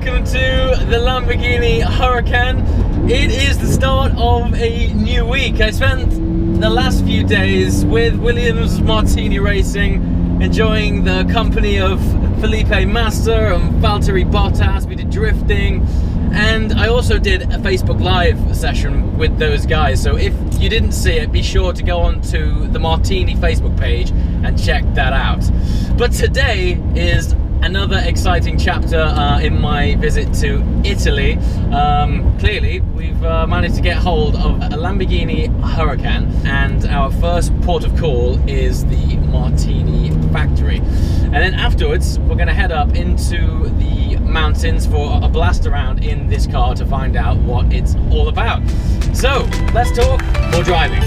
welcome to the Lamborghini Huracan. It is the start of a new week. I spent the last few days with Williams Martini Racing, enjoying the company of Felipe Massa and Valtteri Bottas. We did drifting, and I also did a Facebook Live session with those guys. So if you didn't see it, be sure to go on to the Martini Facebook page and check that out. But today is another exciting chapter in my visit to Italy. Clearly, we've managed to get hold of a Lamborghini Huracan, and our first port of call is the Martini factory. And then afterwards, we're going to head up into the mountains for a blast around in this car to find out what it's all about. So, let's talk more driving.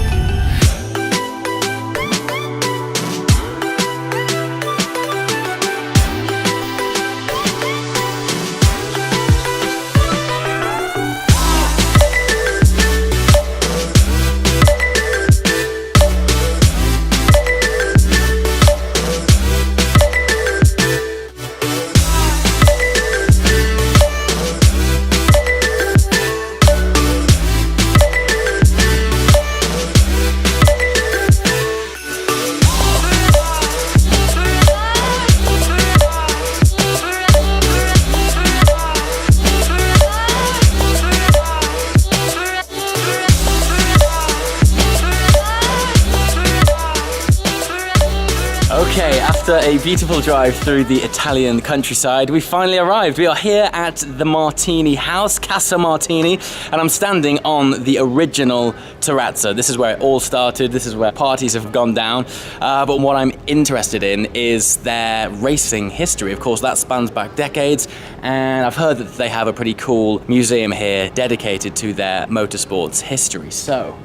Okay, after a beautiful drive through the Italian countryside, we finally arrived. We are here at the Martini house, Casa Martini, and I'm standing on the original terrazzo. This is where it all started. This is where parties have gone down. But what I'm interested in is their racing history. Of course, that spans back decades, and I've heard that they have a pretty cool museum here dedicated to their motorsports history. So,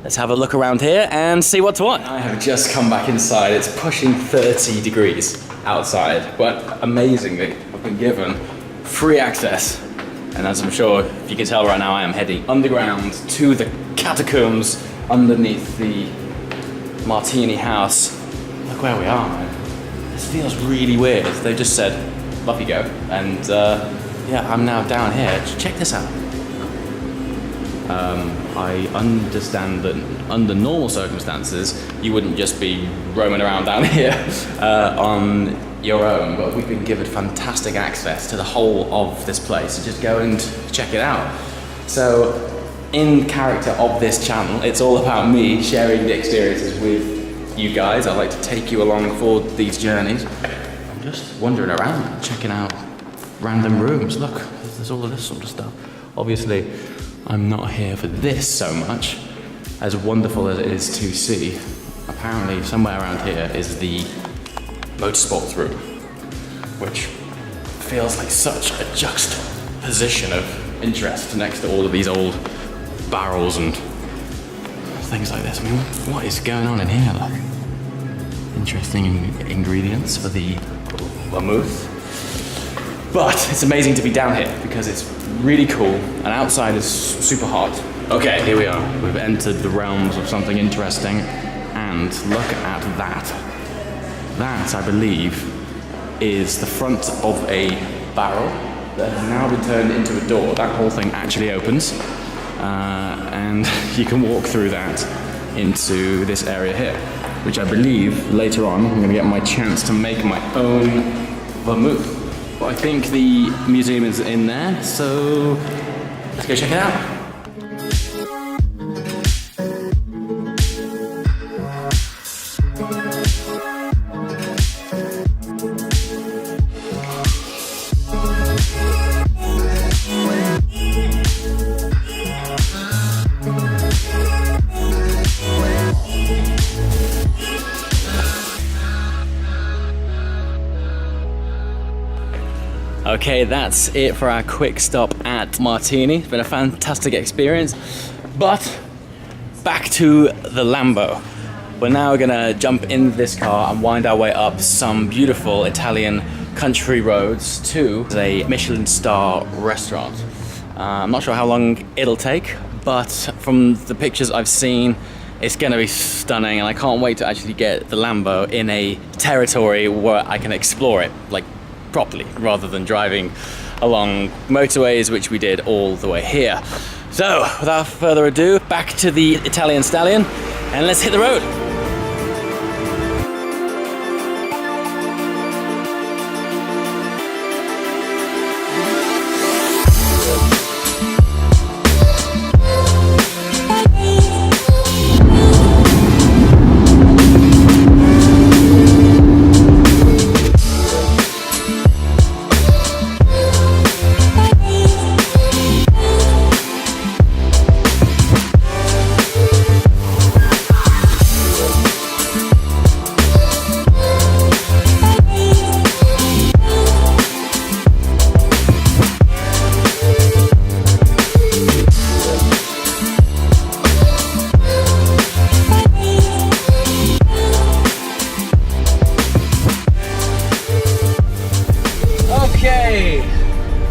let's have a look around here and see what's what. I have just come back inside. It's pushing 30 degrees outside, but amazingly, I've been given free access. And as I'm sure if you can tell right now, I am heading underground to the catacombs underneath the Martini house. Look where we are, man. This feels really weird. They just said, off you go. And yeah, I'm now down here. Check this out. I understand that under normal circumstances, you wouldn't just be roaming around down here on your own, but we've been given fantastic access to the whole of this place. So just go and check it out. So, in character of this channel, it's all about me sharing the experiences with you guys. I like to take you along for these journeys. I'm just wandering around, checking out random rooms. Look, there's all of this sort of stuff. Obviously, I'm not here for this so much, as wonderful as it is to see. Apparently, somewhere around here is the motorsports room, which feels like such a juxtaposition of interest next to all of these old barrels and things like this. I mean, what is going on in here? Like, interesting ingredients for the vermouth. But it's amazing to be down here because it's really cool and outside is super hot. Okay, here we are. We've entered the realms of something interesting, and look at that. That, I believe, is the front of a barrel that has now been turned into a door. That whole thing actually opens, and you can walk through that into this area here, which I believe later on I'm going to get my chance to make my own vermouth. But I think the museum is in there, so let's go check it out. Okay, that's it for our quick stop at Martini. It's been a fantastic experience, but back to the Lambo. We're now gonna jump in this car and wind our way up some beautiful Italian country roads to a Michelin star restaurant. I'm not sure how long it'll take, but from the pictures I've seen, it's gonna be stunning, and I can't wait to actually get the Lambo in a territory where I can explore it, like, properly, rather than driving along motorways, which we did all the way here. So, without further ado, back to the Italian Stallion, and let's hit the road.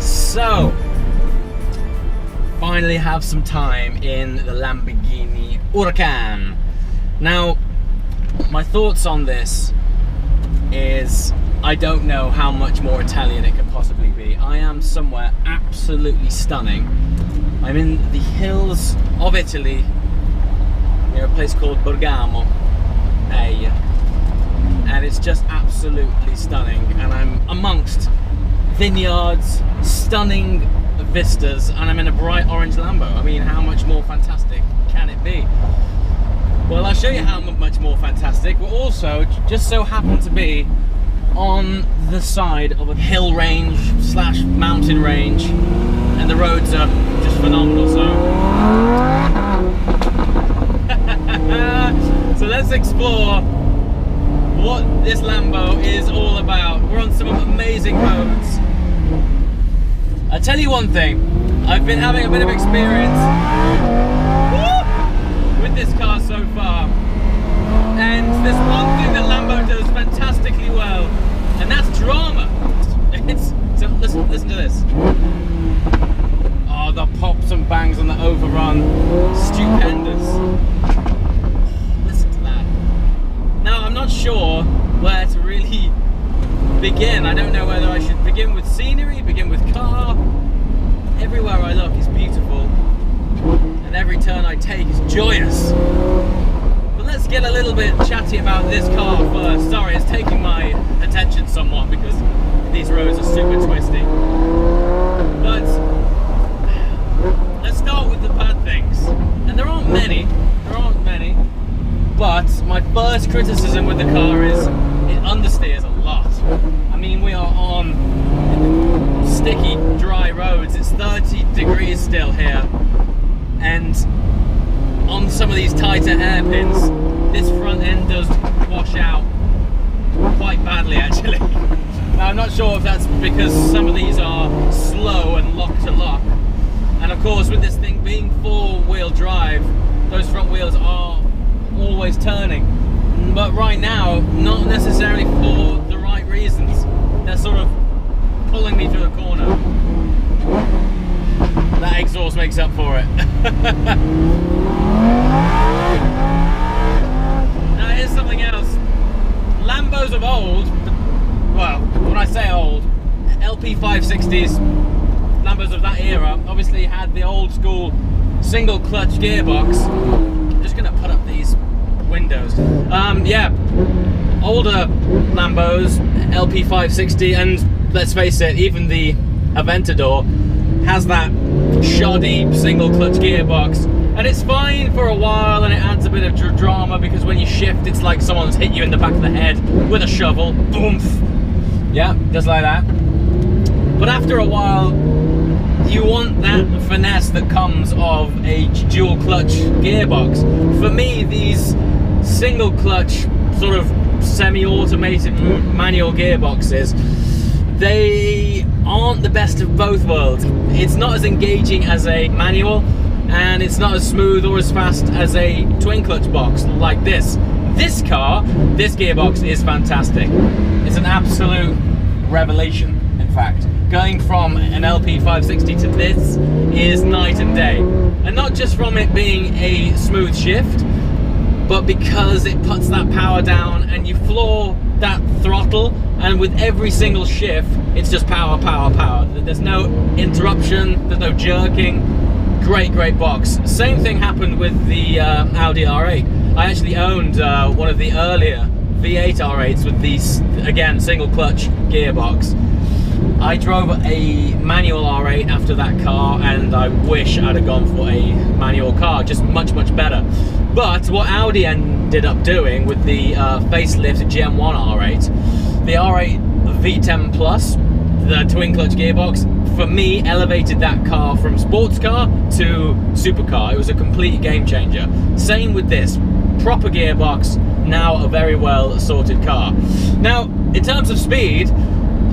So, finally have some time in the Lamborghini Huracan. Now, my thoughts on this is I don't know how much more Italian it could possibly be. I am somewhere absolutely stunning. I'm in the hills of Italy, near a place called Bergamo, and it's just absolutely stunning. And I'm amongst vineyards, stunning vistas, and I'm in a bright orange Lambo. I mean, how much more fantastic can it be? Well, I'll show you how much more fantastic. We're also just so happen to be on the side of a hill range slash mountain range, and the roads are just phenomenal. So let's explore what this Lambo is all about. We're on some amazing roads. I'll tell you one thing, I've been having a bit of experience with this car so far, and there's one thing that Lambo does fantastically well, and that's drama. So listen to this. Oh, the pops and bangs on the overrun, stupendous. Listen to that. Now, I'm not sure where to really begin. I don't know whether I should begin with scenery, begin with car. Everywhere I look is beautiful, and every turn I take is joyous. But let's get a little bit chatty about this car first. Sorry, it's taking my attention somewhat because these roads are super twisty. But let's start with the bad things. And there aren't many. But my first criticism with the car is it understeers a lot. I mean, we are on sticky, dry roads. It's 30 degrees still here. And on some of these tighter hairpins, this front end does wash out quite badly, actually. Now, I'm not sure if that's because some of these are slow and lock to lock. And of course, with this thing being four-wheel drive, those front wheels are always turning. But right now, not necessarily for the right reasons. They're sort of pulling me through the corner. That exhaust makes up for it. Now here's something else. Lambos of old, well, when I say old, LP560s, Lambos of that era, obviously had the old school single clutch gearbox. I'm just gonna put up these windows. Yeah, older Lambos, LP560, and let's face it, even the Aventador has that shoddy single clutch gearbox, and it's fine for a while, and it adds a bit of drama because when you shift, it's like someone's hit you in the back of the head with a shovel. Boom! Yeah, just like that. But after a while, you want that finesse that comes of a dual clutch gearbox. For me, these single clutch sort of semi-automated manual gearboxes, they aren't the best of both worlds. It's not as engaging as a manual, and it's not as smooth or as fast as a twin clutch box like this. This car, this gearbox is fantastic. It's an absolute revelation, in fact. Going from an LP560 to this is night and day. And not just from it being a smooth shift, but because it puts that power down and you floor that throttle, and with every single shift, it's just power, power, power. There's no interruption, there's no jerking. Great, great box. Same thing happened with the Audi R8. I actually owned one of the earlier V8 R8s with these, again, single clutch gearbox. I drove a manual R8 after that car, and I wish I'd have gone for a manual car, just much, much better. But what Audi ended up doing with the facelift Gen 1 R8, the R8 V10 Plus, the twin clutch gearbox, for me, elevated that car from sports car to supercar. It was a complete game changer. Same with this, proper gearbox, now a very well sorted car. Now, in terms of speed,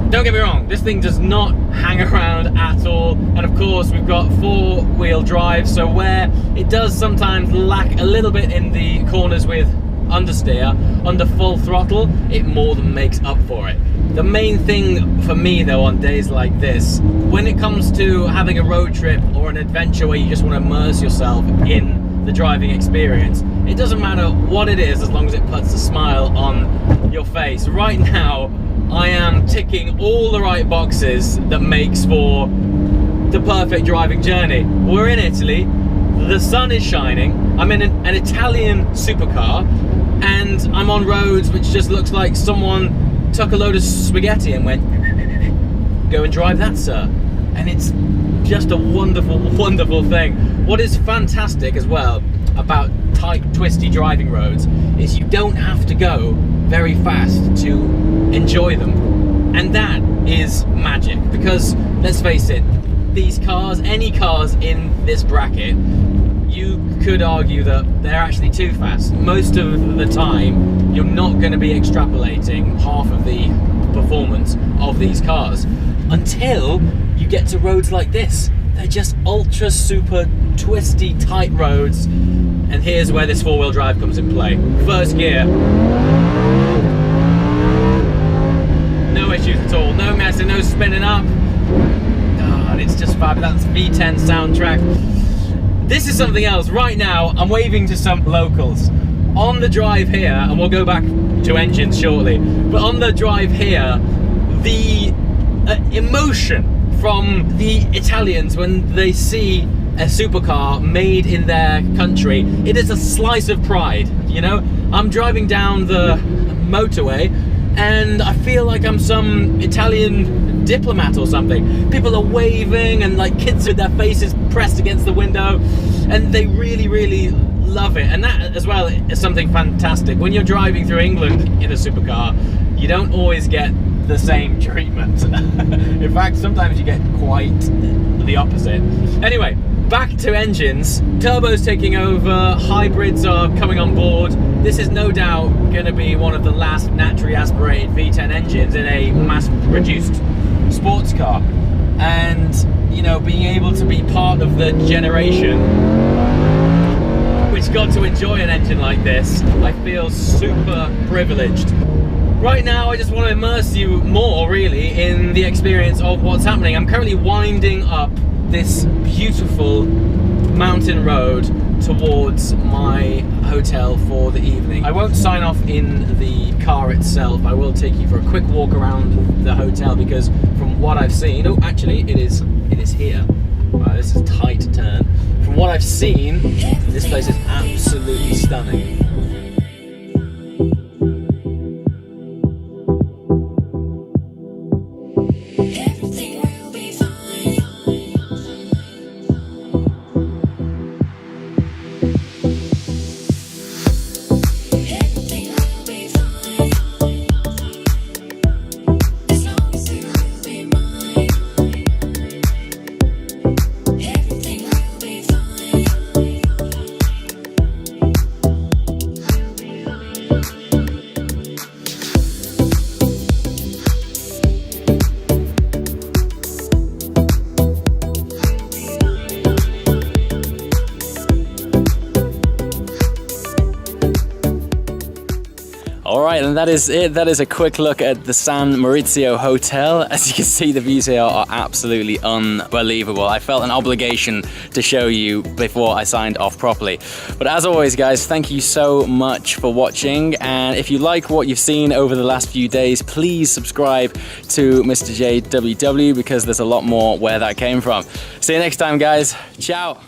don't get me wrong, this thing does not hang around at all. And of course, we've got four-wheel drive, so where it does sometimes lack a little bit in the corners with understeer, under full throttle, it more than makes up for it. The main thing for me though on days like this, when it comes to having a road trip or an adventure where you just want to immerse yourself in the driving experience, it doesn't matter what it is as long as it puts a smile on your face. Right now, I am ticking all the right boxes that makes for the perfect driving journey. We're in Italy, the sun is shining, I'm in an Italian supercar, and I'm on roads which just looks like someone took a load of spaghetti and went, go and drive that, sir. And it's just a wonderful, wonderful thing. What is fantastic as well about tight, twisty driving roads is you don't have to go very fast to enjoy them. And that is magic, because let's face it, these cars, any cars in this bracket, you could argue that they're actually too fast. Most of the time, you're not going to be extrapolating half of the performance of these cars until you get to roads like this. They're just ultra super twisty, tight roads. And here's where this four-wheel drive comes in play. First gear. No issues at all. No messing, no spinning up. God, it's just fabulous. That's V10 soundtrack. This is something else. Right now, I'm waving to some locals. On the drive here, and we'll go back to engines shortly, but on the drive here, the emotion from the Italians when they see a supercar made in their country, it is a slice of pride, you know? I'm driving down the motorway and I feel like I'm some Italian diplomat or something. People are waving and like kids with their faces pressed against the window, and they really, really love it. And that as well is something fantastic. When you're driving through England in a supercar, you don't always get the same treatment. In fact, sometimes you get quite the opposite. Anyway, back to engines. Turbo's taking over, hybrids are coming on board. This is no doubt going to be one of the last naturally aspirated V10 engines in a mass-produced sports car. And, you know, being able to be part of the generation which got to enjoy an engine like this, I feel super privileged. Right now, I just want to immerse you more, really, in the experience of what's happening. I'm currently winding up this beautiful mountain road towards my hotel for the evening. I won't sign off in the car itself. I will take you for a quick walk around the hotel, because from what I've seen, oh, actually, it is here. Wow, this is a tight turn. From what I've seen, this place is absolutely stunning. All right, and that is it. That is a quick look at the San Maurizio Hotel. As you can see, the views here are absolutely unbelievable. I felt an obligation to show you before I signed off properly. But as always, guys, thank you so much for watching. And if you like what you've seen over the last few days, please subscribe to Mr. JWW because there's a lot more where that came from. See you next time, guys. Ciao.